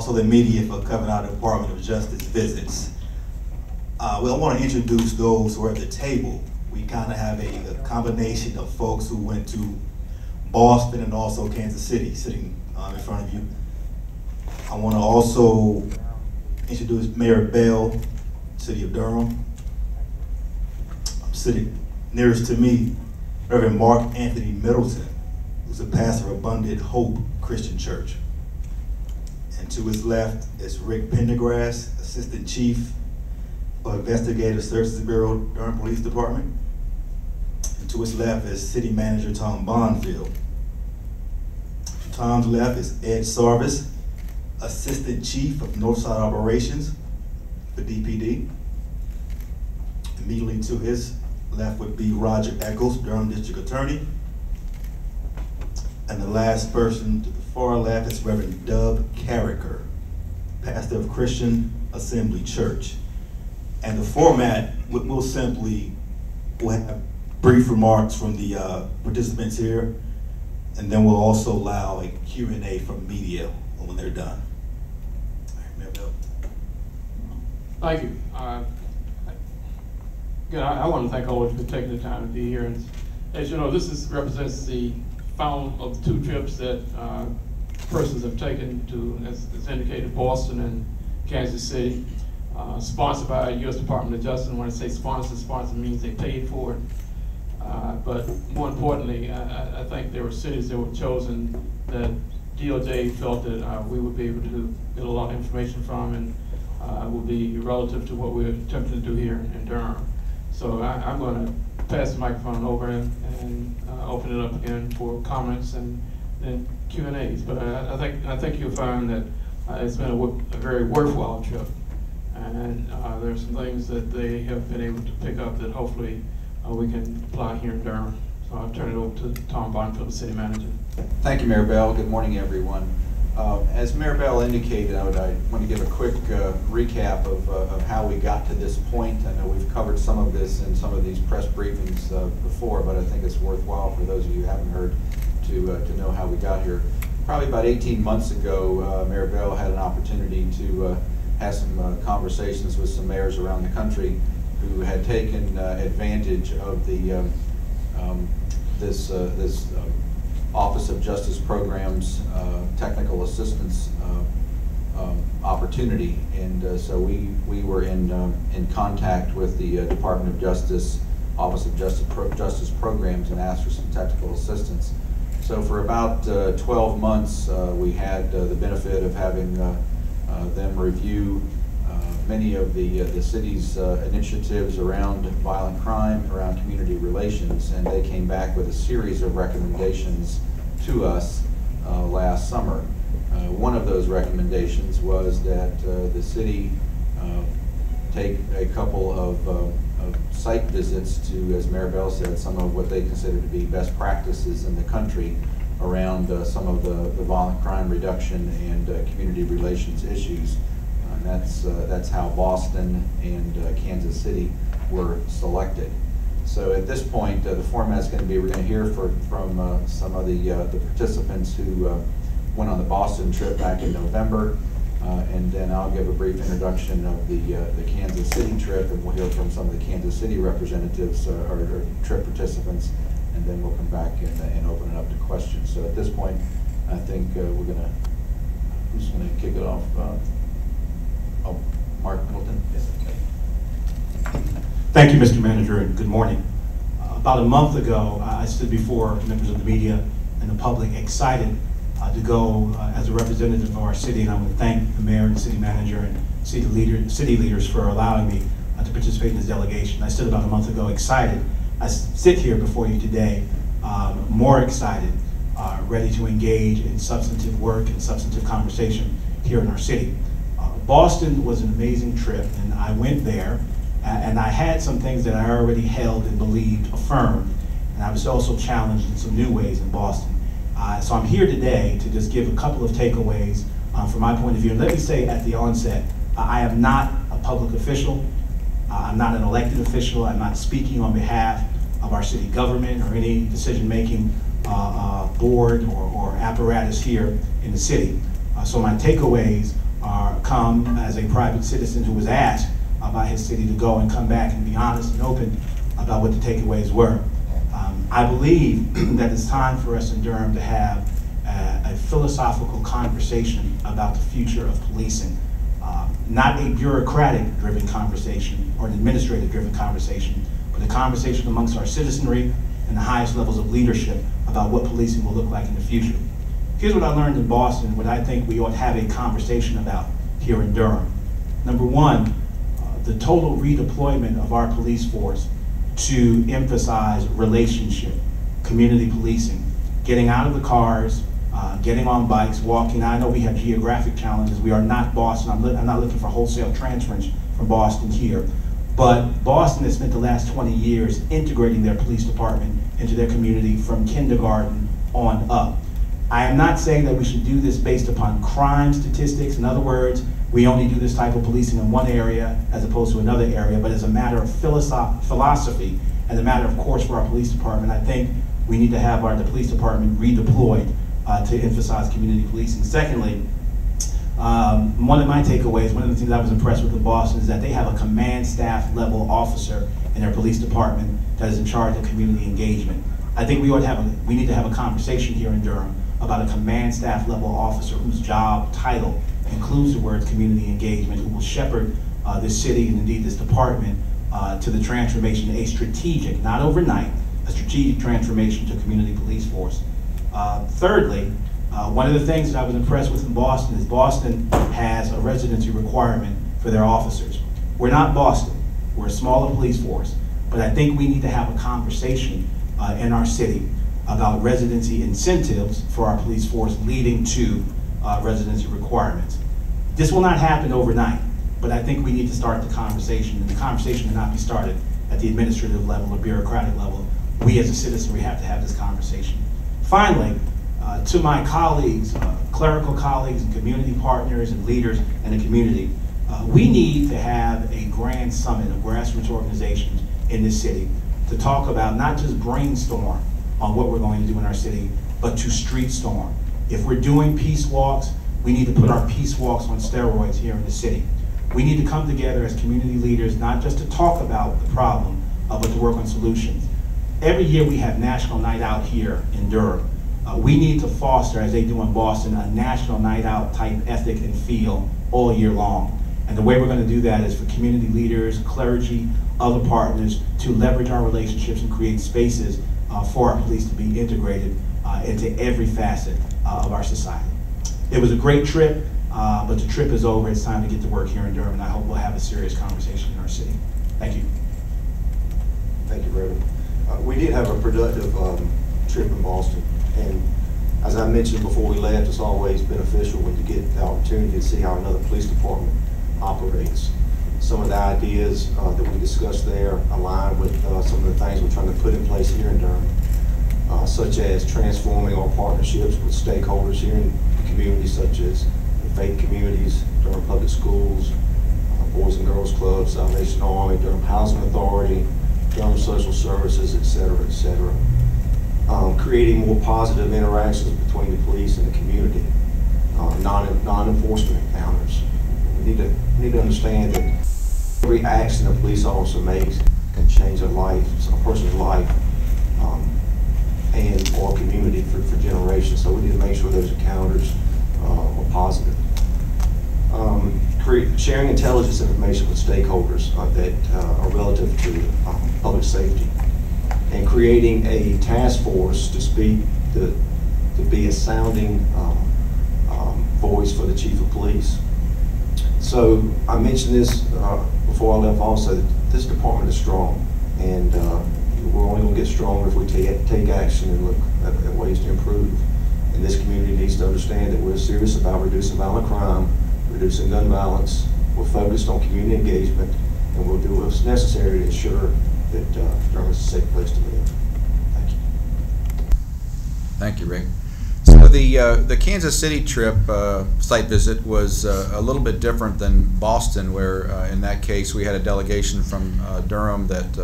also the media for covering our Department of Justice visits. Well, I want to introduce those who are at the table. We kind of have a combination of folks who went to Boston and also Kansas City, sitting in front of you. I want to also introduce Mayor Bell, City of Durham. Sitting nearest to me, Reverend Mark Anthony Middleton, who's a pastor of Abundant Hope Christian Church. And to his left is Rick Pendergrass, Assistant Chief of Investigative Services Bureau, Durham Police Department. And to his left is City Manager Tom Bonfield. To Tom's left is Ed Sarvis, Assistant Chief of Northside Operations for DPD. Immediately to his left would be Roger Eccles, Durham District Attorney. And the last person to the far left is Reverend Dub Carricker, pastor of Christian Assembly Church. And the format, we'll have brief remarks from the participants here, and then we'll also allow a Q&A from media when they're done. All right, Mayor Bell. Thank you. Again, I want to thank all of you for taking the time to be here. And as you know, this represents the final of the 2 trips that persons have taken to, as indicated, Boston and Kansas City, sponsored by the U.S. Department of Justice. And when I say sponsor means they paid for it. But more importantly, I think there were cities that were chosen that DOJ felt that we would be able to get a lot of information from, and will be relative to what we're attempting to do here in Durham. So I'm going to pass the microphone over and open it up again for comments and then Q&As. But I think you'll find that it's been a very worthwhile trip, and there's some things that they have been able to pick up that hopefully we can apply here in Durham. So I'll turn it over to Tom Bonfield, the City Manager. Thank you, Mayor Bell. Good morning, everyone. As Mayor Bell indicated, I want to give a quick recap of how we got to this point. I know we've covered some of this in some of these press briefings before, but I think it's worthwhile for those of you who haven't heard to know how we got here. Probably about 18 months ago, Mayor Bell had an opportunity to have some conversations with some mayors around the country who had taken advantage of the this Office of Justice Programs technical assistance opportunity, and so we were in contact with the Department of Justice Office of Justice Programs and asked for some technical assistance. So for about 12 months, we had the benefit of having them review many of the city's initiatives around violent crime, around community relations, and they came back with a series of recommendations to us last summer. One of those recommendations was that the city take a couple of site visits to, as Mayor Bell said, some of what they consider to be best practices in the country around some of the violent crime reduction and community relations issues. That's how Boston and Kansas City were selected. So at this point, the format is going to be, we're going to hear from some of the participants who went on the Boston trip back in November, and then I'll give a brief introduction of the Kansas City trip, and we'll hear from some of the Kansas City representatives or trip participants, and then we'll come back and open it up to questions. So at this point, I think who's going to kick it off? Oh, Mark Middleton. Yes. Thank you, Mr. Manager, and good morning. About a month ago, I stood before members of the media and the public excited to go as a representative of our city, and I want to thank the mayor and city manager and city leaders for allowing me to participate in this delegation. I stood about a month ago excited. I sit here before you today more excited, ready to engage in substantive work and substantive conversation here in our city. Boston was an amazing trip, and I went there, and I had some things that I already held and believed affirmed, and I was also challenged in some new ways in Boston. So I'm here today to just give a couple of takeaways from my point of view. And let me say at the onset, I am not a public official. I'm not an elected official. I'm not speaking on behalf of our city government or any decision-making board or apparatus here in the city. So my takeaways come as a private citizen who was asked by his city to go and come back and be honest and open about what the takeaways were. I believe that it's time for us in Durham to have a philosophical conversation about the future of policing. Not a bureaucratic-driven conversation or an administrative-driven conversation, but a conversation amongst our citizenry and the highest levels of leadership about what policing will look like in the future. Here's what I learned in Boston, what I think we ought to have a conversation about here in Durham. Number one, the total redeployment of our police force to emphasize relationship, community policing, getting out of the cars, getting on bikes, walking. Now, I know we have geographic challenges. We are not Boston. I'm not looking for wholesale transference from Boston here. But Boston has spent the last 20 years integrating their police department into their community from kindergarten on up. I am not saying that we should do this based upon crime statistics. In other words, we only do this type of policing in one area as opposed to another area, but as a matter of philosophy and a matter of course for our police department, I think we need to have the police department redeployed to emphasize community policing. Secondly, one of my takeaways, one of the things I was impressed with in Boston is that they have a command staff level officer in their police department that is in charge of community engagement. I think we need to have a conversation here in Durham about a command staff level officer whose job title includes the words community engagement, who will shepherd this city and indeed this department to the transformation, a strategic, not overnight, a strategic transformation to community police force. Thirdly, one of the things that I was impressed with in Boston is Boston has a residency requirement for their officers. We're not Boston, we're a smaller police force, but I think we need to have a conversation in our city about residency incentives for our police force leading to residency requirements. This will not happen overnight, but I think we need to start the conversation, and the conversation cannot be started at the administrative level or bureaucratic level. We as a citizen, we have to have this conversation. Finally, to my colleagues, clerical colleagues and community partners and leaders in the community, we need to have a grand summit of grassroots organizations in this city to talk about, not just brainstorm on what we're going to do in our city, but to street storm. If we're doing peace walks, we need to put our peace walks on steroids here in the city. We need to come together as community leaders, not just to talk about the problem, but to work on solutions. Every year we have National Night Out here in Durham. We need to foster, as they do in Boston, a national night out type ethic and feel all year long. And the way we're going to do that is for community leaders, clergy, other partners to leverage our relationships and create spaces for our police to be integrated into every facet of our society. It was a great trip, but the trip is over. It's time to get to work here in Durham, and I hope we'll have a serious conversation in our city. Thank you. Thank you, Reverend. We did have a productive trip in Boston, and as I mentioned before we left, it's always beneficial when you get the opportunity to see how another police department operates. Some of the ideas that we discussed there align with some of the things we're trying to put in place here in Durham, such as transforming our partnerships with stakeholders here in the community, such as the faith communities, Durham Public Schools, Boys and Girls Clubs, Salvation Army, Durham Housing Authority, Durham Social Services, et cetera, et cetera. Creating more positive interactions between the police and the community, non-enforcement encounters. We need to understand that every action a police officer makes can change a life, a person's life, and or community for generations. So we need to make sure those encounters are positive. Sharing intelligence information with stakeholders that are relative to public safety, and creating a task force to be a sounding voice for the chief of police. So I mentioned this before I left also, that this department is strong, and we're only going to get stronger if we take action and look at ways to improve. And this community needs to understand that we're serious about reducing violent crime, reducing gun violence. We're focused on community engagement, and we'll do what's necessary to ensure that Durham is a safe place to live. Thank you. Thank you, Rick. So the Kansas City trip site visit was a little bit different than Boston, where in that case we had a delegation from Durham that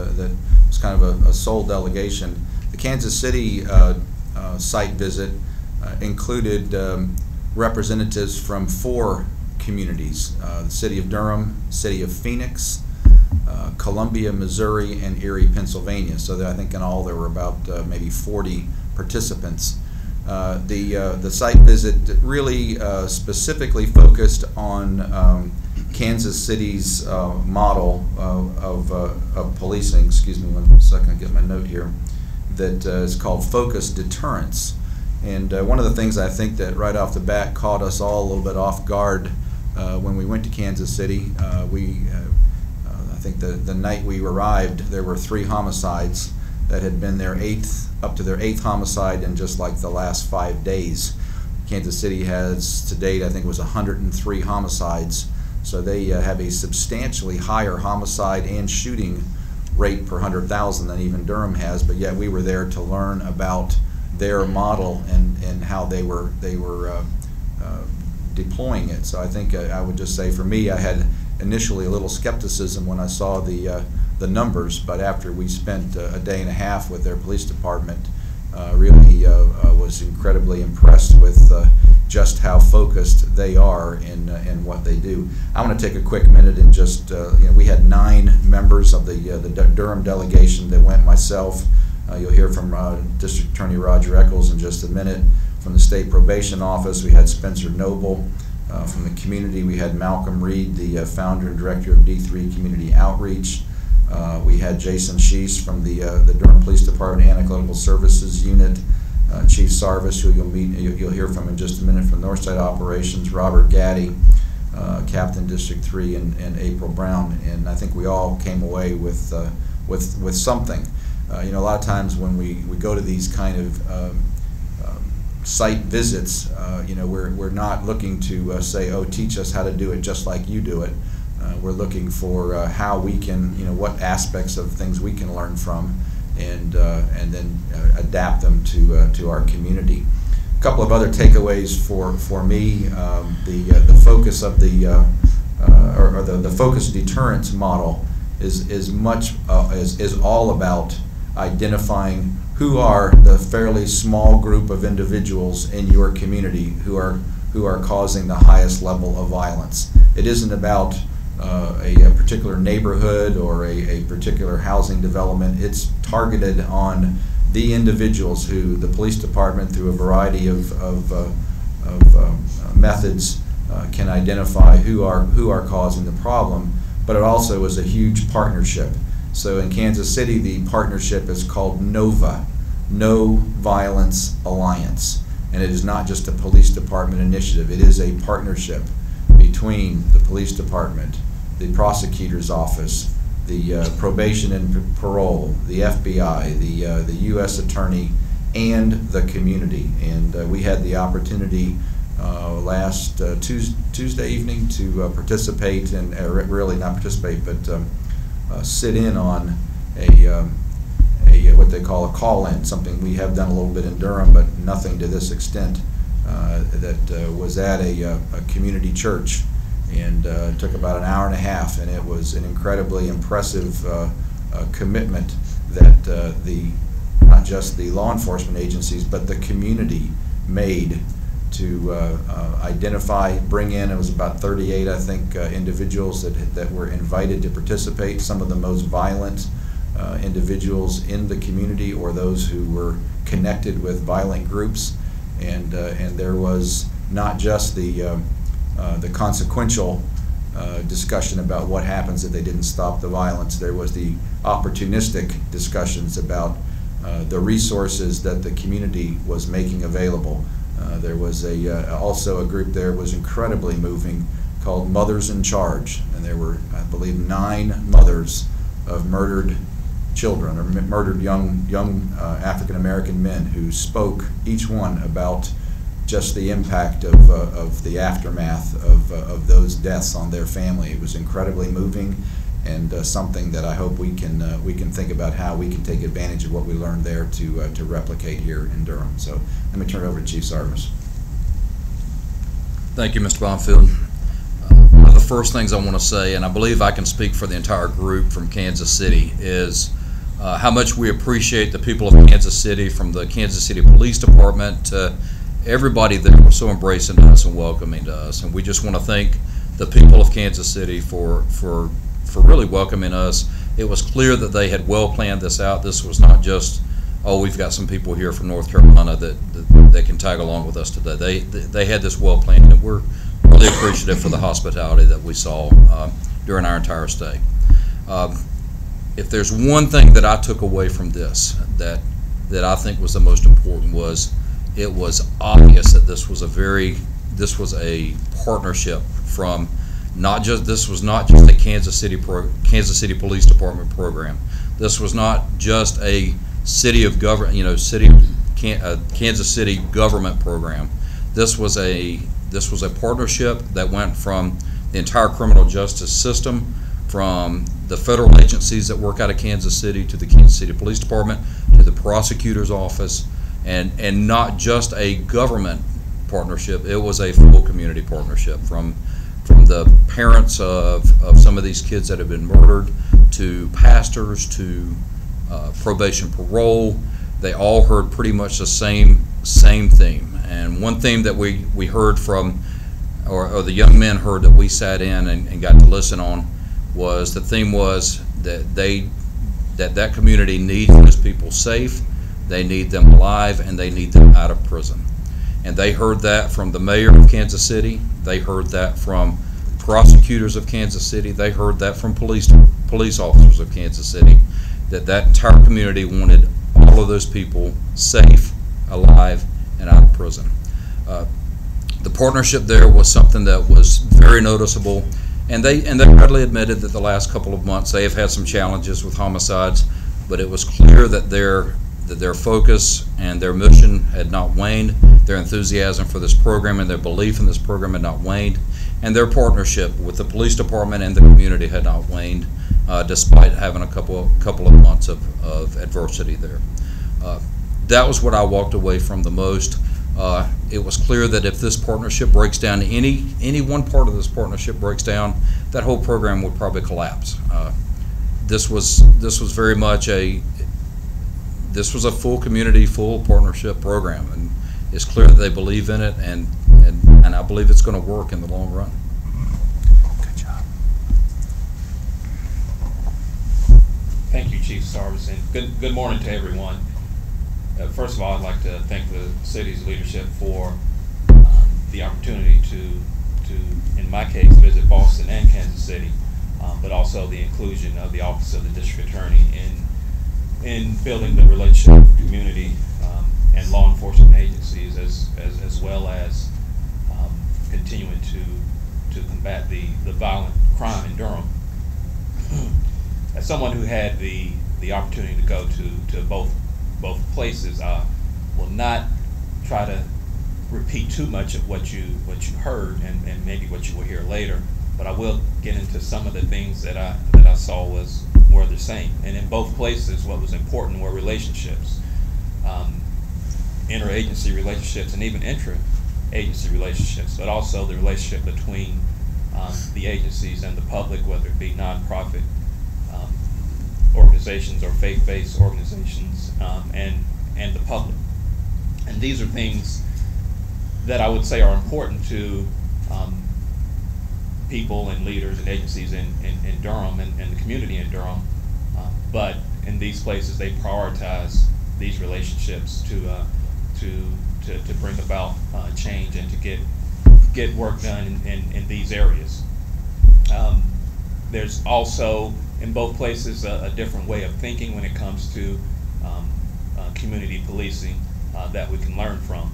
was kind of a sole delegation. The Kansas City site visit included representatives from 4 communities, the city of Durham, city of Phoenix, Columbia, Missouri, and Erie, Pennsylvania. So I think in all there were about maybe 40 participants. The site visit really specifically focused on Kansas City's model of policing. Excuse me 1 second, I'll get my note here. That is called focused deterrence. And one of the things I think that right off the bat caught us all a little bit off guard when we went to Kansas City, I think the night we arrived, there were 3 homicides that had been up to their 8th homicide in just like the last 5 days. Kansas City has to date, I think it was 103 homicides. So they have a substantially higher homicide and shooting rate per 100,000 than even Durham has, but yet we were there to learn about their model and how they were deploying it. So I think I would just say for me, I had initially a little skepticism when I saw the numbers, but after we spent a day and a half with their police department, really was incredibly impressed with just how focused they are in what they do. I want to take a quick minute and just, we had 9 members of the Durham delegation that went. Myself, you'll hear from District Attorney Roger Eccles in just a minute. From the State Probation Office, we had Spencer Noble. From the community, we had Malcolm Reed, the founder and director of D3 Community Outreach. We had Jason Sheese from the Durham Police Department Analytical Services Unit, Chief Sarvis, who you'll hear from in just a minute from Northside Operations, Robert Gaddy, Captain District 3, and April Brown. And I think we all came away with something. A lot of times when we go to these kind of site visits, we're not looking to say, oh, teach us how to do it just like you do it. We're looking for how we can, what aspects of things we can learn from, and then adapt them to our community. A couple of other takeaways for me: the focus of the focused deterrence model is all about identifying who are the fairly small group of individuals in your community who are causing the highest level of violence. It isn't about a particular neighborhood or a particular housing development. It's targeted on the individuals who the police department, through a variety of methods, can identify who are causing the problem. But it also is a huge partnership. So in Kansas City, the partnership is called NOVA, No Violence Alliance. And it is not just a police department initiative. It is a partnership between the police department, the prosecutor's office, the probation and parole, the FBI, the U.S. attorney, and the community. And we had the opportunity last Tuesday evening to participate, and really not participate, but sit in on what they call a call-in, something we have done a little bit in Durham, but nothing to this extent, that was at a community church, and took about an hour and a half, and it was an incredibly impressive commitment that not just the law enforcement agencies, but the community made to bring in, it was about 38, I think, individuals that were invited to participate, some of the most violent individuals in the community, or those who were connected with violent groups. And there was not just the consequential discussion about what happens if they didn't stop the violence. There was the opportunistic discussions about the resources that the community was making available. There was also a group there was incredibly moving called Mothers in Charge, and there were, I believe, 9 mothers of murdered children or murdered young African American men who spoke, each one, about just the impact of the aftermath of those deaths on their family. It was incredibly moving, and something that I hope we can think about how we can take advantage of what we learned there to replicate here in Durham. So let me turn it over to Chief Sarvis. Thank you, Mr. Bonfield. One of the first things I want to say, and I believe I can speak for the entire group from Kansas City, is how much we appreciate the people of Kansas City, from the Kansas City Police Department to everybody there was so embracing us and welcoming to us. And we just want to thank the people of Kansas City for really welcoming us. It was clear that they had well planned this out. This was not just, oh, we've got some people here from North Carolina that can tag along with us today. They had this well planned, and we're really appreciative for the hospitality that we saw during our entire stay. If there's one thing that I took away from this that I think was the most important, was it was obvious that this was a partnership from this was not just a Kansas City Police Department program. This was not just a city of government, Kansas City government program. This was a partnership that went from the entire criminal justice system, from the federal agencies that work out of Kansas City to the Kansas City Police Department to the prosecutor's office, and not just a government partnership. It was a full community partnership, from the parents of some of these kids that have been murdered to pastors to probation parole. They all heard pretty much the same theme. And one theme that we heard from, or the young men heard that we sat in and got to listen on, was the theme was that that community needs those people safe, they need them alive, and they need them out of prison. And they heard that from the mayor of Kansas City. They heard that from prosecutors of Kansas City. They heard that from police officers of Kansas City, that entire community wanted all of those people safe, alive, and out of prison. The partnership there was something that was very noticeable, and they readily admitted that the last couple of months they have had some challenges with homicides, but it was clear that their focus and their mission had not waned. Their enthusiasm for this program and their belief in this program had not waned, and their partnership with the police department and the community had not waned, despite having a couple of months of adversity there. That was what I walked away from the most. It was clear that if this partnership breaks down, any one part of this partnership breaks down, that whole program would probably collapse. This was very much a full community, full partnership program, and it's clear that they believe in it, and I believe it's going to work in the long run. Good job. Thank you, Chief Sarvis, and good morning to everyone. First of all, I'd like to thank the city's leadership for the opportunity to, in my case, visit Boston and Kansas City, but also the inclusion of the Office of the District Attorney in building the relationship with the community and law enforcement agencies, as well as continuing to combat the violent crime in Durham. As someone who had the opportunity to go to both places, I will not try to repeat too much of what you heard and maybe what you will hear later, but I will get into some of the things that I saw were the same. And in both places, what was important were relationships, interagency relationships, and even intra-agency relationships, but also the relationship between the agencies and the public, whether it be nonprofit organizations or faith-based organizations, and the public. And these are things that I would say are important to people and leaders and agencies in Durham and the community in Durham, but in these places they prioritize these relationships to bring about change and to get work done in these areas. There's also in both places a different way of thinking when it comes to community policing that we can learn from.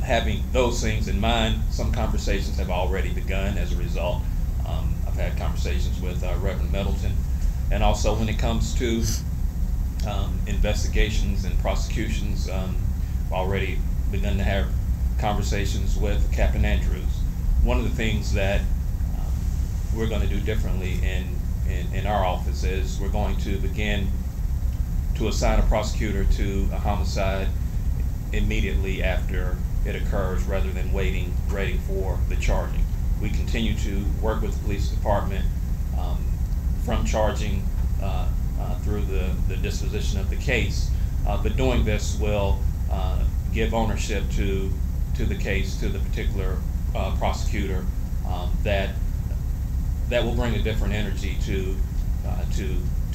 Having those things in mind, some conversations have already begun as a result. I've had conversations with Reverend Middleton, and also when it comes to investigations and prosecutions, I've already begun to have conversations with Captain Andrews. One of the things that we're going to do differently in our office is we're going to begin to assign a prosecutor to a homicide immediately after it occurs, rather than waiting for the charging. We continue to work with the police department from charging through the disposition of the case, but doing this will give ownership to the case to the particular prosecutor that will bring a different energy to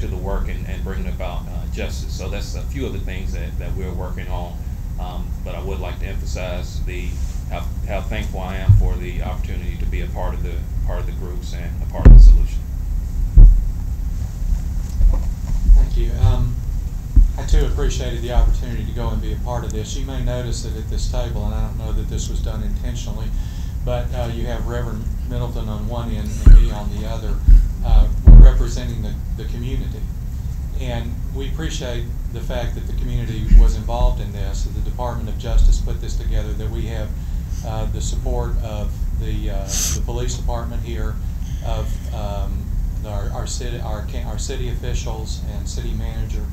the work and bringing about justice. So that's a few of the things that we're working on. But I would like to emphasize how thankful I am for the opportunity to be a part of the groups and a part of the solution. Thank you. I too appreciated the opportunity to go and be a part of this. You may notice that at this table, and I don't know that this was done intentionally, but you have Reverend Middleton on one end and me on the other, representing the community. And we appreciate the fact that the community was involved in this, that the Department of Justice put this together, that we have the support of the police department here, of our city officials and city manager,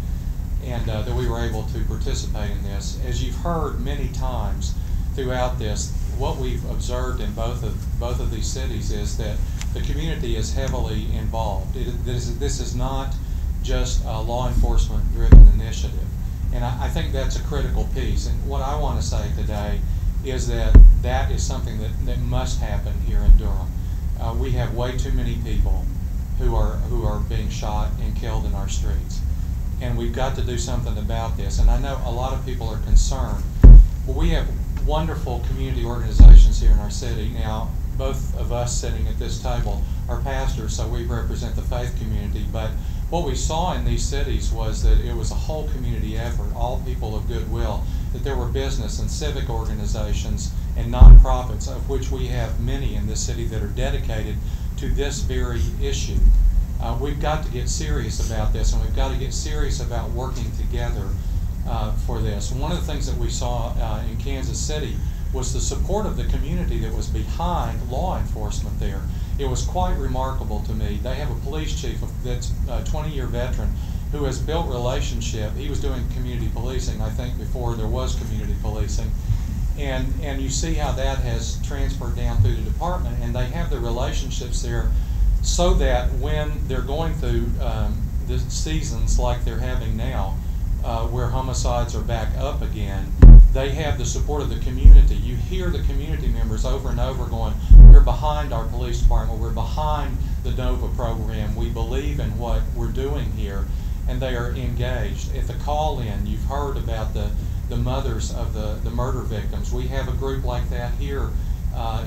and that we were able to participate in this. As you've heard many times throughout this, what we've observed in both of these cities is that the community is heavily involved. This is not just a law enforcement driven initiative, and I think that's a critical piece. And what I want to say today is that is something that must happen here in Durham. We have way too many people who are being shot and killed in our streets, and we've got to do something about this. And I know a lot of people are concerned, but we have wonderful community organizations here in our city. Now, both of us sitting at this table are pastors, so we represent the faith community, but what we saw in these cities was that it was a whole community effort, all people of goodwill, that there were business and civic organizations and nonprofits, of which we have many in this city that are dedicated to this very issue. We've got to get serious about this, and we've got to get serious about working together for this. One of the things that we saw in Kansas City was the support of the community that was behind law enforcement there. It was quite remarkable to me. They have a police chief that's a 20-year veteran who has built relationship. He was doing community policing, I think, before there was community policing. And you see how that has transferred down through the department, and they have the relationships there so that when they're going through the seasons like they're having now, where homicides are back up again, they have the support of the community. You hear the community members over and over going, we're behind our police department, we're behind the NOVA program, we believe in what we're doing here, and they are engaged. At the call-in, you've heard about the mothers of the murder victims. We have a group like that here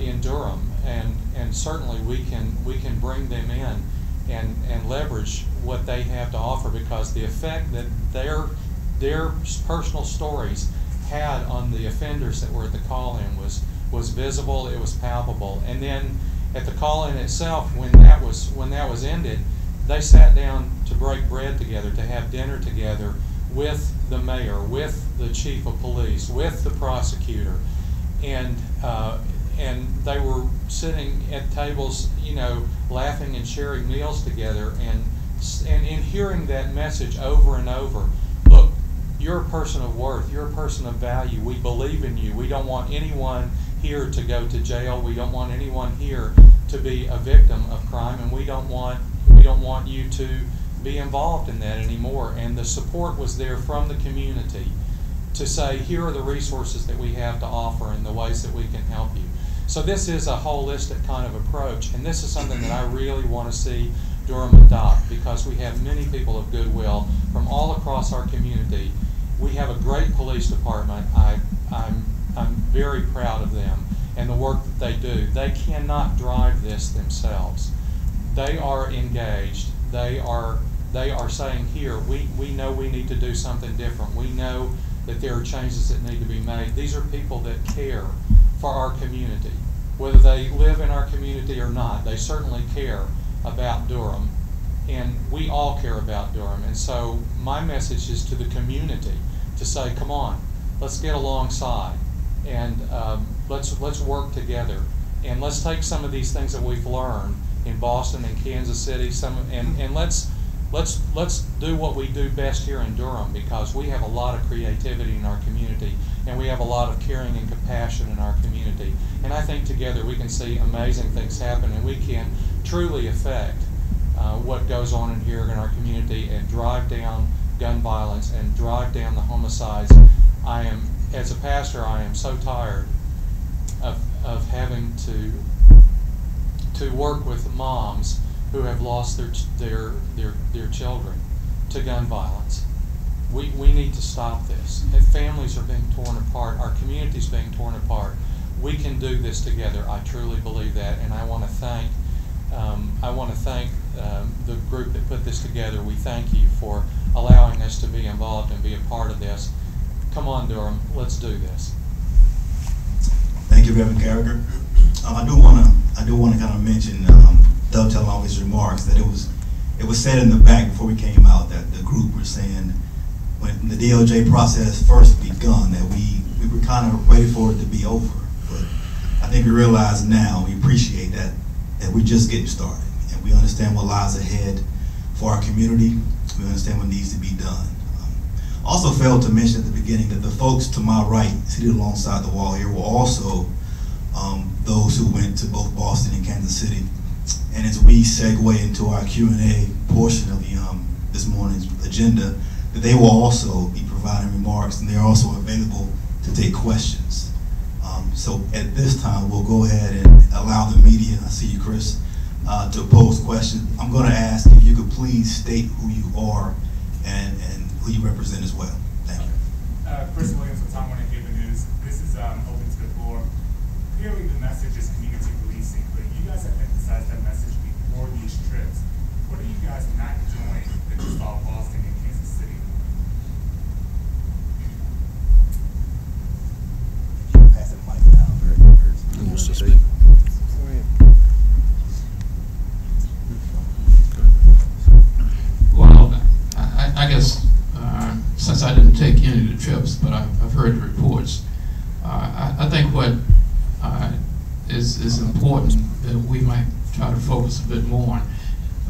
in Durham, and certainly we can bring them in and leverage what they have to offer, because the effect that their personal stories had on the offenders that were at the call-in was visible, it was palpable. And then at the call-in itself, when that was ended, they sat down to break bread together, to have dinner together with the mayor, with the chief of police, with the prosecutor, and they were sitting at tables, laughing and sharing meals together, and in hearing that message over and over. Look, you're a person of worth, you're a person of value, we believe in you, we don't want anyone here to go to jail, we don't want anyone here to be a victim of crime, and we don't want you to be involved in that anymore. And the support was there from the community to say, here are the resources that we have to offer and the ways that we can help you. So this is a holistic kind of approach, and this is something that I really want to see Durham adopt, because we have many people of goodwill from all across our community. We have a great police department. I'm very proud of them and the work that they do. They cannot drive this themselves. They are engaged. They are saying, here, we know we need to do something different. We know that there are changes that need to be made. These are people that care for our community. Whether they live in our community or not, they certainly care about Durham. And we all care about Durham. And so my message is to the community to say, come on, let's get alongside, and let's work together. And let's take some of these things that we've learned in Boston and Kansas City, and let's do what we do best here in Durham, because we have a lot of creativity in our community, and we have a lot of caring and compassion in our community. And I think together we can see amazing things happen, and we can truly affect what goes on in here in our community and drive down gun violence and drive down the homicides. As a pastor, I am so tired of having to to work with moms who have lost their children to gun violence. We need to stop this. If families are being torn apart, our community's being torn apart. We can do this together. I truly believe that, and I want to thank the group that put this together. We thank you for allowing us to be involved and be a part of this. Come on, Durham, let's do this. Thank you, Reverend Carragher. I do want to kind of mention, dovetailing off his remarks, that it was said in the back before we came out that the group were saying when the DOJ process first begun that we were kind of ready for it to be over. But I think we realize now, we appreciate that we're just getting started, and we understand what lies ahead for our community. We understand what needs to be done. Also failed to mention at the beginning that the folks to my right, seated alongside the wall here, were also those who went to both Boston and Kansas City. And as we segue into our Q&A portion of the this morning's agenda, that they will also be providing remarks, and they're also available to take questions. So at this time, we'll go ahead and allow the media, I see you, Chris, to pose questions. I'm going to ask if you could please state who you are and who you represent as well. Thank you. Chris Williams with Tom Warner Cable News. This is open to the floor. Clearly the message is community policing, but you guys have emphasized that message before these trips. What are you guys not doing that just involve Boston and Kansas City? Pass the mic down. Who wants to speak? Well, I guess since I didn't take any of the trips, but I've heard the reports, I think what is important that we might try to focus a bit more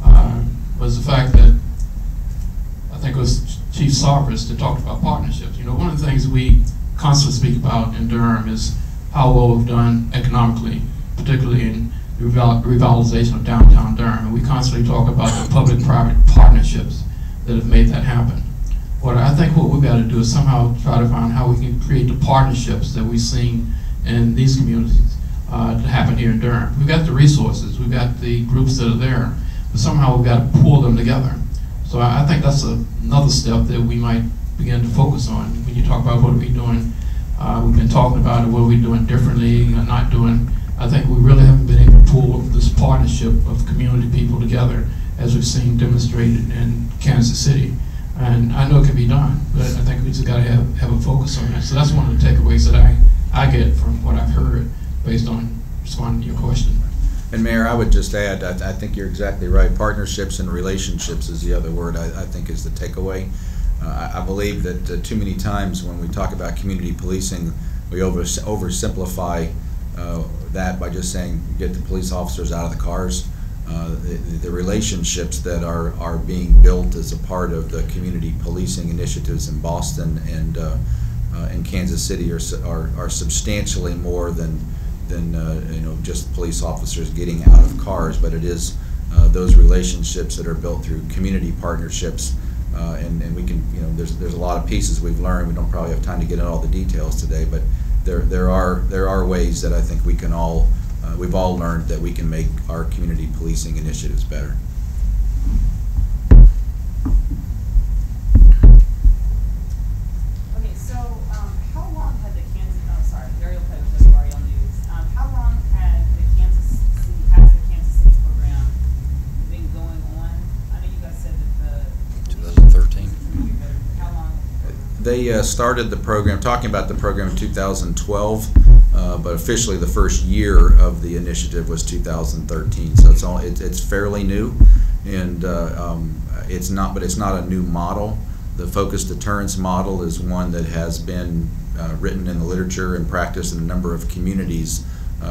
on was the fact that I think it was Chief Sarvis that talked about partnerships. You know, one of the things we constantly speak about in Durham is how well we've done economically, particularly in the revitalization of downtown Durham. And we constantly talk about the public-private partnerships that have made that happen. What I think what we've got to do is somehow try to find how we can create the partnerships that we've seen in these communities to happen here in Durham. We've got the resources, we've got the groups that are there, but somehow we've got to pull them together. So I think that's another step that we might begin to focus on when you talk about what are we doing. We've been talking about it, what are we doing differently or not doing. I think we really haven't been able to pull this partnership of community people together as we've seen demonstrated in Kansas City. And I know it can be done, but I think we just got to have a focus on that. So that's one of the takeaways that I get from what I've heard based on responding to your question. And Mayor, I would just add, I think you're exactly right. Partnerships and relationships is the other word I think is the takeaway. I believe that too many times when we talk about community policing, we oversimplify that by just saying get the police officers out of the cars. The relationships that are being built as a part of the community policing initiatives in Boston and in Kansas City are substantially more than you know, just police officers getting out of cars, but it is those relationships that are built through community partnerships, and we can, you know, there's a lot of pieces we've learned. We don't probably have time to get into all the details today, but there are ways that I think we can all we've all learned that we can make our community policing initiatives better. Okay, so how long had the Kansas? Oh, sorry, Ariel Pettit, Ariel News. How long has the Kansas City program been going on? I know you guys said that the 2013. How long? They started the program, talking about the program in 2012, but officially the first year of the initiative was 2013. So it's fairly new, and it's not a new model. The focused deterrence model is one that has been written in the literature and practiced in a number of communities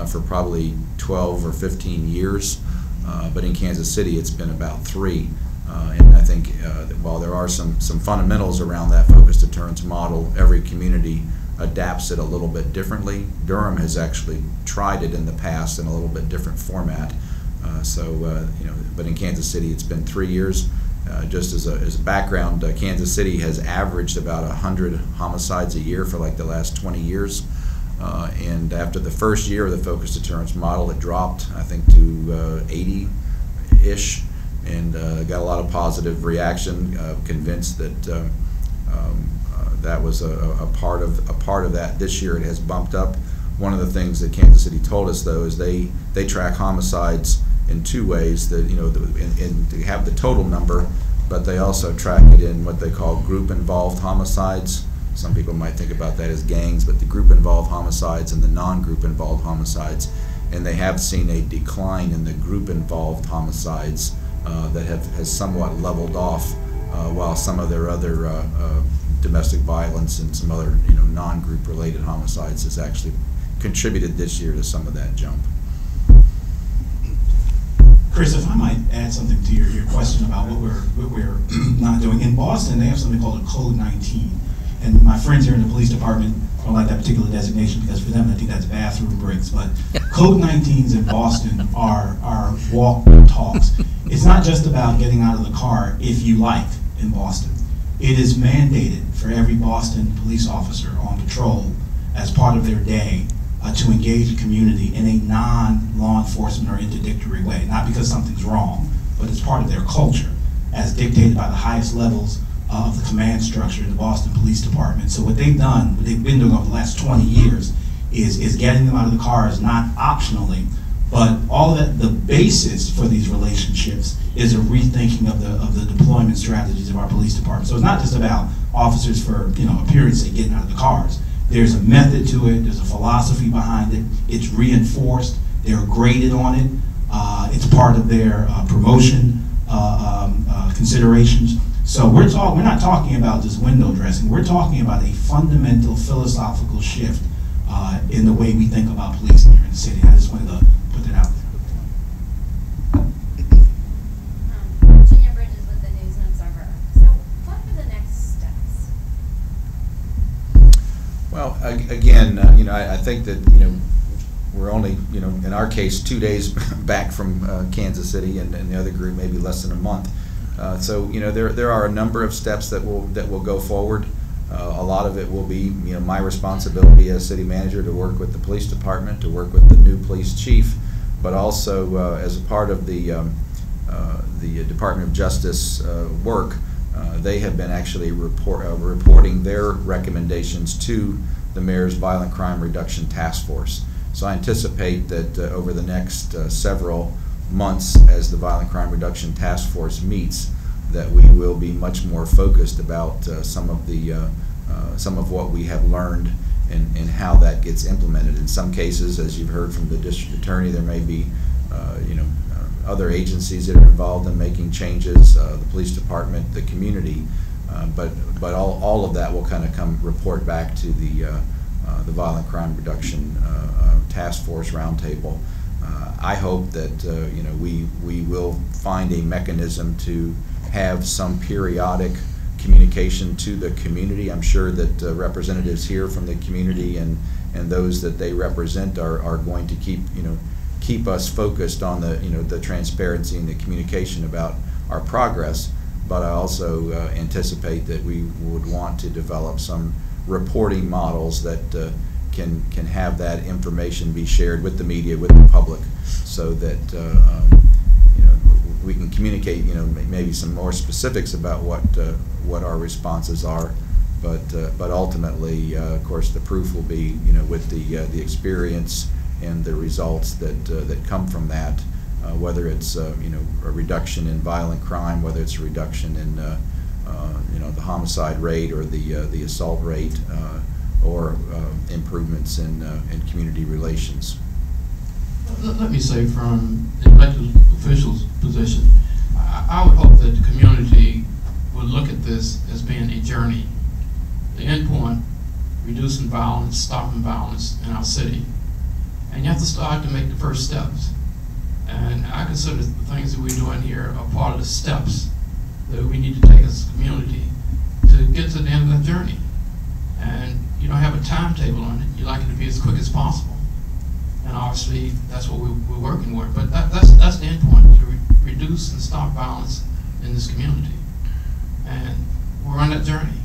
for probably 12 or 15 years, but in Kansas City it's been about 3. And I think that while there are some fundamentals around that focused deterrence model, every community adapts it a little bit differently. Durham has actually tried it in the past in a little bit different format. You know, but in Kansas City it's been 3 years. Just as a background, Kansas City has averaged about 100 homicides a year for like the last 20 years. And after the first year of the focused deterrence model, it dropped, I think, to 80-ish, and got a lot of positive reaction. Convinced that that was a part of that. This year, it has bumped up. One of the things that Kansas City told us, though, is they track homicides in two ways. That they have the total number, but they also track it in what they call group-involved homicides. Some people might think about that as gangs, but the group-involved homicides and the non-group-involved homicides. And they have seen a decline in the group-involved homicides that has somewhat leveled off, while some of their other domestic violence and some other non-group related homicides has actually contributed this year to some of that jump. Chris, if I might add something to your question about what we're not doing. In Boston, they have something called a Code 19. And my friends here in the police department don't like that particular designation because for them, I think that's bathroom breaks. But Code 19s in Boston are walk talks. It's not just about getting out of the car if you like in Boston. It is mandated for every Boston police officer on patrol as part of their day to engage the community in a non-law enforcement or interdictory way. Not because something's wrong, but it's part of their culture as dictated by the highest levels of the command structure in the Boston Police Department. So what they've done, what they've been doing over the last 20 years is getting them out of the cars, not optionally, but all that the basis for these relationships is a rethinking of the deployment strategies of our police department. So it's not just about officers for appearance sake getting out of the cars. There's a method to it. There's a philosophy behind it. It's reinforced. They're graded on it. It's part of their promotion considerations. So we're not talking about just window dressing. We're talking about a fundamental philosophical shift in the way we think about policing here in the city. I just wanted to put that out there. Virginia Bridges with the News and Observer. So what are the next steps? Well, again, I think that we're only in our case 2 days back from Kansas City, and the other group maybe less than a month. So there are a number of steps that will go forward. A lot of it will be my responsibility as city manager to work with the police department, to work with the new police chief, but also as a part of the Department of Justice work. They have been actually reporting their recommendations to the Mayor's Violent Crime Reduction Task Force. So I anticipate that over the next several months, as the Violent Crime Reduction Task Force meets, that we will be much more focused about some of what we have learned and how that gets implemented. In some cases, as you've heard from the district attorney, there may be other agencies that are involved in making changes, the police department, the community, but all of that will kind of report back to the Violent Crime Reduction Task Force Roundtable. I hope that we will find a mechanism to have some periodic communication to the community. I'm sure that representatives here from the community and those that they represent are going to keep us focused on the transparency and the communication about our progress. But I also anticipate that we would want to develop some reporting models that can have that information be shared with the media, with the public, so that we can communicate maybe some more specifics about what our responses are, but ultimately, of course, the proof will be with the experience and the results that come from that, whether it's a reduction in violent crime, whether it's a reduction in the homicide rate or the assault rate, or improvements in community relations. Let me say, from an elected official's position, I would hope that the community would look at this as being a journey. The end point, reducing violence, stopping violence in our city. And you have to start to make the first steps. And I consider the things that we're doing here are part of the steps that we need to take as a community to get to the end of that journey. And you don't have a timetable on it. You like it to be as quick as possible. And obviously, that's what we're working with. But that's the end point, to reduce and stop violence in this community. And we're on that journey.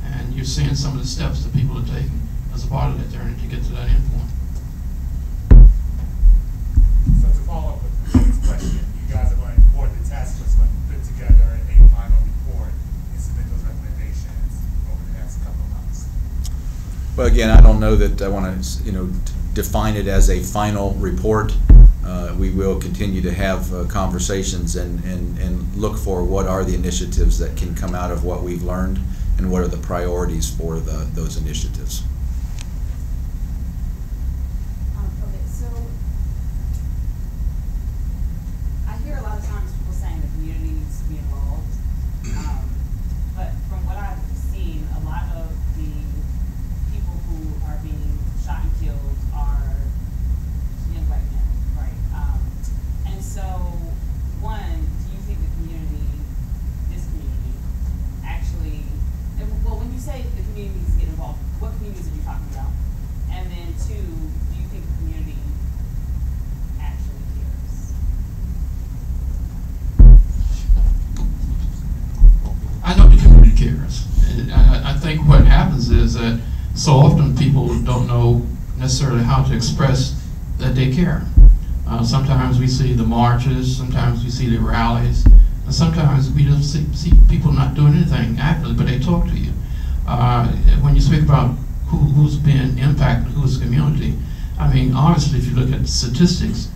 And you're seeing some of the steps that people are taking. as a part of that journey to get to that end point. So to follow up with this question, you guys are going, or the task force is going to put together a final report and submit those recommendations over the next couple of months. Well, again, I don't know that I want to, define it as a final report. We will continue to have conversations and look for what are the initiatives that can come out of what we've learned and what are the priorities for those initiatives. Okay, so I hear a lot of times people saying the community needs to be involved, but from what I've seen, a lot of the people who are being shot and killed are young black men, right? And so, one, do you think the community, this community, actually, well, when you say the community needs to get involved, what communities are you talking about? And then two, do you think the community actually cares? I know the community cares. And I think what happens is that so often people don't know necessarily how to express that they care. Sometimes we see the marches, sometimes we see the rallies, and sometimes we just see people not doing anything actively, but they talk to you. When you speak about who's being impacted, who's the community, I mean, honestly, if you look at statistics,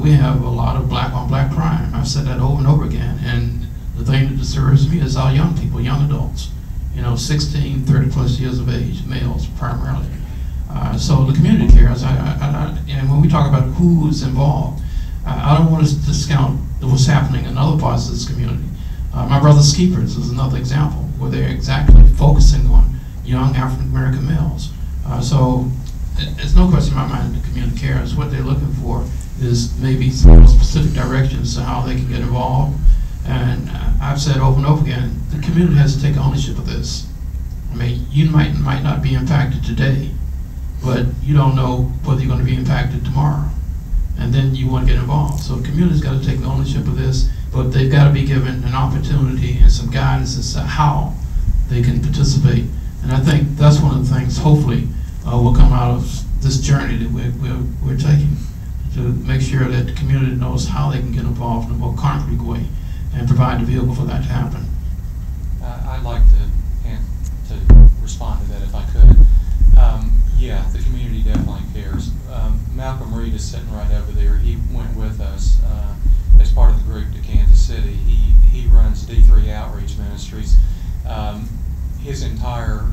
we have a lot of black on black crime. I've said that over and over again, and the thing that disturbs me is our young people, young adults, 16, 30 plus years of age, males primarily. So the community cares, and when we talk about who's involved, I don't want to discount what's happening in other parts of this community. My brother's Keepers is another example where they're exactly focusing on young African American males. So there's no question in my mind the community cares. What they're looking for is maybe some more specific directions to how they can get involved. And I've said over and over again, the community has to take ownership of this. I mean, you might not be impacted today, but you don't know whether you're going to be impacted tomorrow. And then you want to get involved. So the community's got to take ownership of this, but they've got to be given an opportunity and some guidance as to how they can participate. And I think that's one of the things, hopefully, will come out of this journey that we're taking, to make sure that the community knows how they can get involved in a more concrete way and provide the vehicle for that to happen. I'd like to respond to that if I could. Yeah, the community definitely cares. Malcolm Reed is sitting right over there. He went with us as part of the group to Kansas City. He runs D3 Outreach Ministries. His entire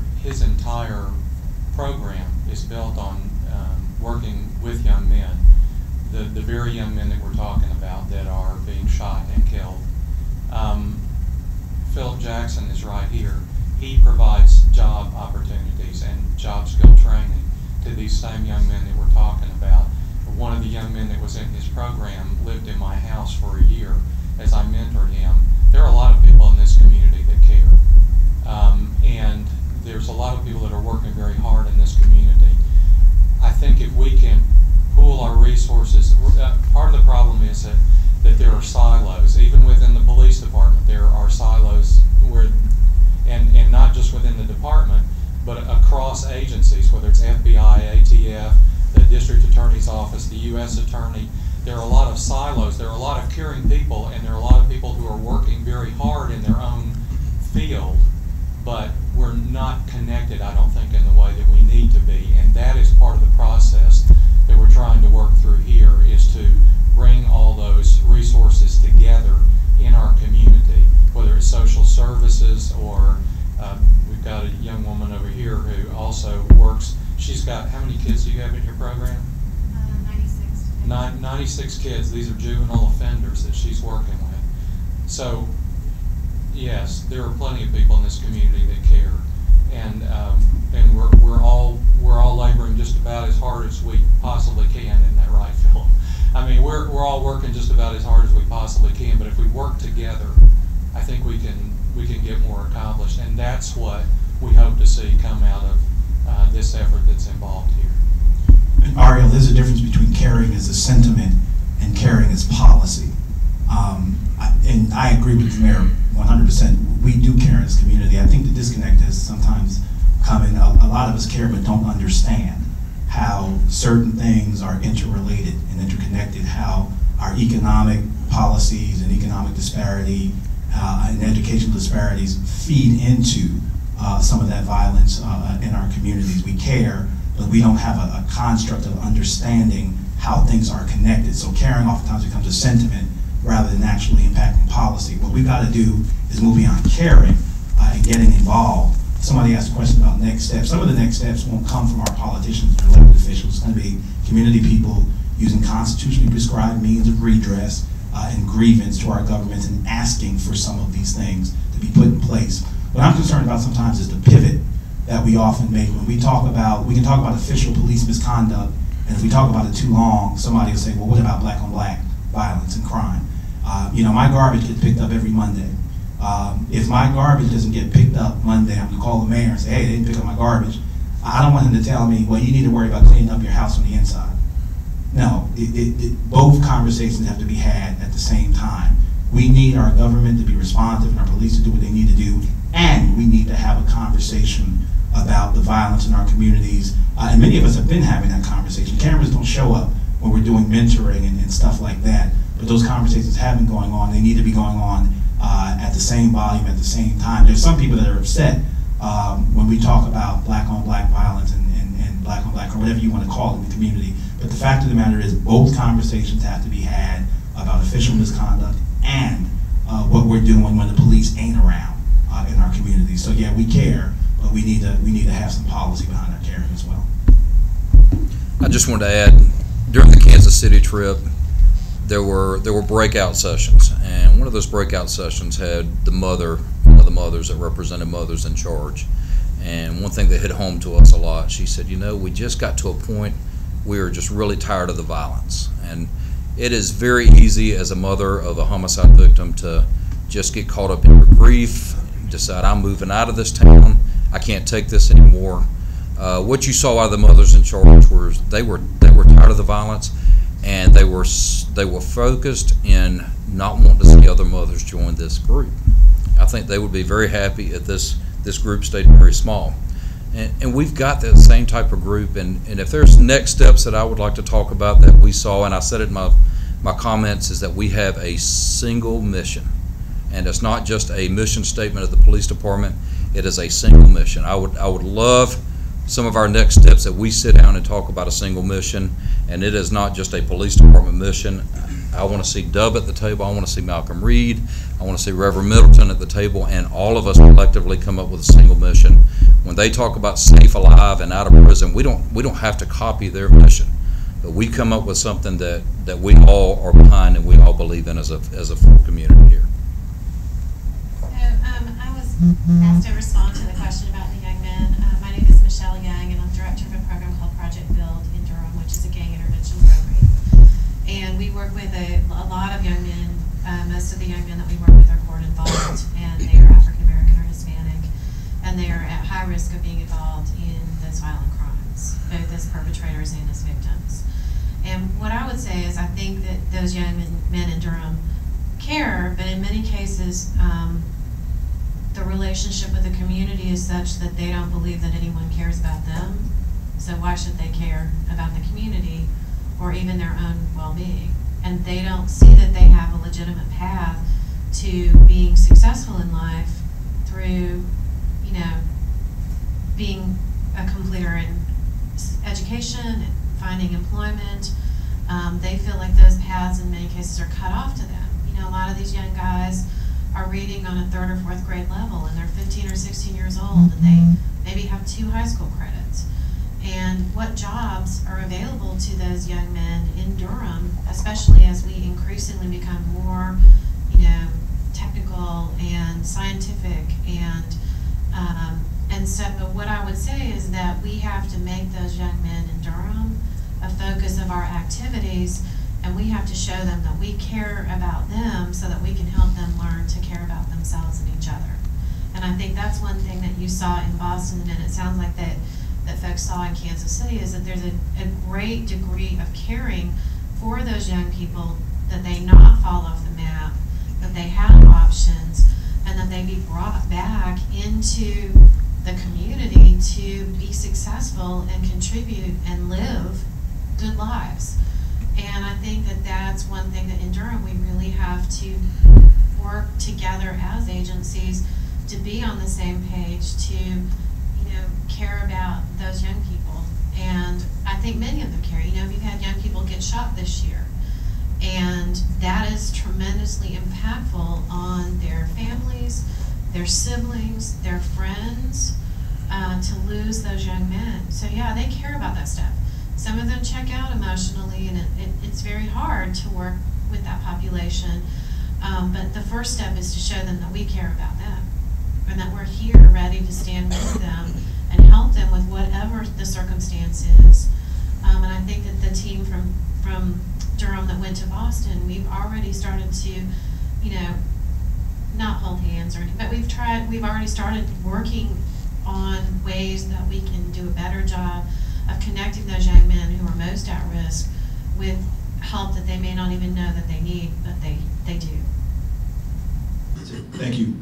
program is built on working with young men, the very young men that we're talking about that are being shot and killed. Philip Jackson is right here. He provides job opportunities and job skill training to these same young men that we're talking about. One of the young men that was in his program lived in my house for a year as I mentored him. There are a lot of people in this community that care. And there's a lot of people that are working very hard in this community. I think if we can pool our resources, part of the problem is that there are silos. Even within the police department, there are silos where, and not just within the department, but across agencies, whether it's FBI, ATF, the district attorney's office, the U.S. attorney. There are a lot of silos. There are a lot of caring people, and there are a lot of people who are working very hard in their own field, but we're not connected, I don't think, in the way that we need to be. And that is part of the process that we're trying to work through here, is to bring all those resources together in our community, whether it's social services or we've got a young woman over here who also works. She's got, how many kids do you have in your program? 96. 96 kids. These are juvenile offenders that she's working with. So, yes, there are plenty of people in this community that care, and we're all laboring just about as hard as we possibly can. Isn't that right, Phil? I mean, we're all working just about as hard as we possibly can. But if we work together, I think we can get more accomplished, and that's what we hope to see come out of this effort that's involved here. And Ariel, there's a difference between caring as a sentiment and caring as policy. And I agree with the mayor 100%. We do care in this community. I think the disconnect has sometimes coming. A lot of us care but don't understand how certain things are interrelated and interconnected, how our economic policies and economic disparity and educational disparities feed into some of that violence in our communities. We care, but we don't have a construct of understanding how things are connected. So caring oftentimes becomes a sentiment rather than actually impacting policy. What we've got to do is move beyond caring and getting involved. Somebody asked a question about next steps. Some of the next steps won't come from our politicians or elected officials. It's going to be community people using constitutionally prescribed means of redress and grievance to our governments and asking for some of these things to be put in place. What I'm concerned about sometimes is the pivot that we often make when we talk about, we can talk about official police misconduct, and if we talk about it too long, somebody will say, well, what about black on black violence and crime? My garbage gets picked up every Monday. If my garbage doesn't get picked up Monday, I'm gonna call the mayor and say, hey, they didn't pick up my garbage. I don't want him to tell me, well, you need to worry about cleaning up your house on the inside. No, both conversations have to be had at the same time. We need our government to be responsive and our police to do what they need to do, and we need to have a conversation about the violence in our communities. And many of us have been having that conversation. Cameras don't show up when we're doing mentoring and stuff like that, but those conversations have been going on. They need to be going on at the same volume, at the same time. There's some people that are upset when we talk about black on black violence and black on black, or whatever you want to call it in the community. But the fact of the matter is both conversations have to be had about official misconduct and what we're doing when the police ain't around in our community. So yeah, we care, but we need to have some policy behind our caring as well. I just wanted to add, during the Kansas City trip, there were breakout sessions, and one of those breakout sessions had one of the mothers that represented mothers in charge. And one thing that hit home to us a lot, she said, we just got to a point we are just really tired of the violence. And it is very easy as a mother of a homicide victim to just get caught up in your grief, decide I'm moving out of this town, I can't take this anymore. What you saw out of the mothers in charge was they were tired of the violence, and they were focused in not wanting to see other mothers join this group. I think they would be very happy if this group stayed very small. And we've got that same type of group, and if there's next steps that I would like to talk about that we saw, and I said it in my comments, is that we have a single mission. And it's not just a mission statement of the police department, it is a single mission. I would love some of our next steps that we sit down and talk about a single mission, and it is not just a police department mission. I want to see Dub at the table, I want to see Malcolm Reed, I want to see Reverend Middleton at the table, and all of us collectively come up with a single mission. When they talk about safe, alive, and out of prison, we don't have to copy their mission, but we come up with something that we all are behind and we all believe in as a full community here. So I was asked to respond to the question about the young men. My name is Michelle Young, and I'm director of a program called Project Build in Durham, which is a gang intervention program. And we work with a lot of young men. Most of the young men that we work with are court involved, and they are African American or Hispanic, and they are at high risk of being involved in those violent crimes, both as perpetrators and as victims. And what I would say is I think that those young men in Durham care, but in many cases, the relationship with the community is such that they don't believe that anyone cares about them. So why should they care about the community or even their own well-being? And they don't see that they have a legitimate path to being successful in life through, being a completer in education and finding employment. They feel like those paths in many cases are cut off to them. A lot of these young guys are reading on a 3rd or 4th grade level, and they're 15 or 16 years old, and they maybe have 2 high school credits. And what jobs are available to those young men in Durham, especially as we increasingly become more, technical and scientific, and so what I would say is that we have to make those young men in Durham a focus of our activities, and we have to show them that we care about them so that we can help them learn to care about themselves and each other. And I think that's one thing that you saw in Boston, and it sounds like that folks saw in Kansas City, is that there's a great degree of caring for those young people, that they not fall off the map, that they have options, and that they be brought back into the community to be successful and contribute and live good lives. And I think that that's one thing that in Durham we really have to work together as agencies to be on the same page, to care about those young people. And I think many of them care. We've had young people get shot this year, and that is tremendously impactful on their families, their siblings, their friends, to lose those young men. So yeah, they care about that stuff. Some of them check out emotionally, and it's very hard to work with that population. But the first step is to show them that we care about them, and that we're here ready to stand with them and help them with whatever the circumstance is. And I think that the team from Durham that went to Boston, we've already started to, not hold hands or anything, but we've already started working on ways that we can do a better job of connecting those young men who are most at risk with help that they may not even know that they need, but they do. Thank you.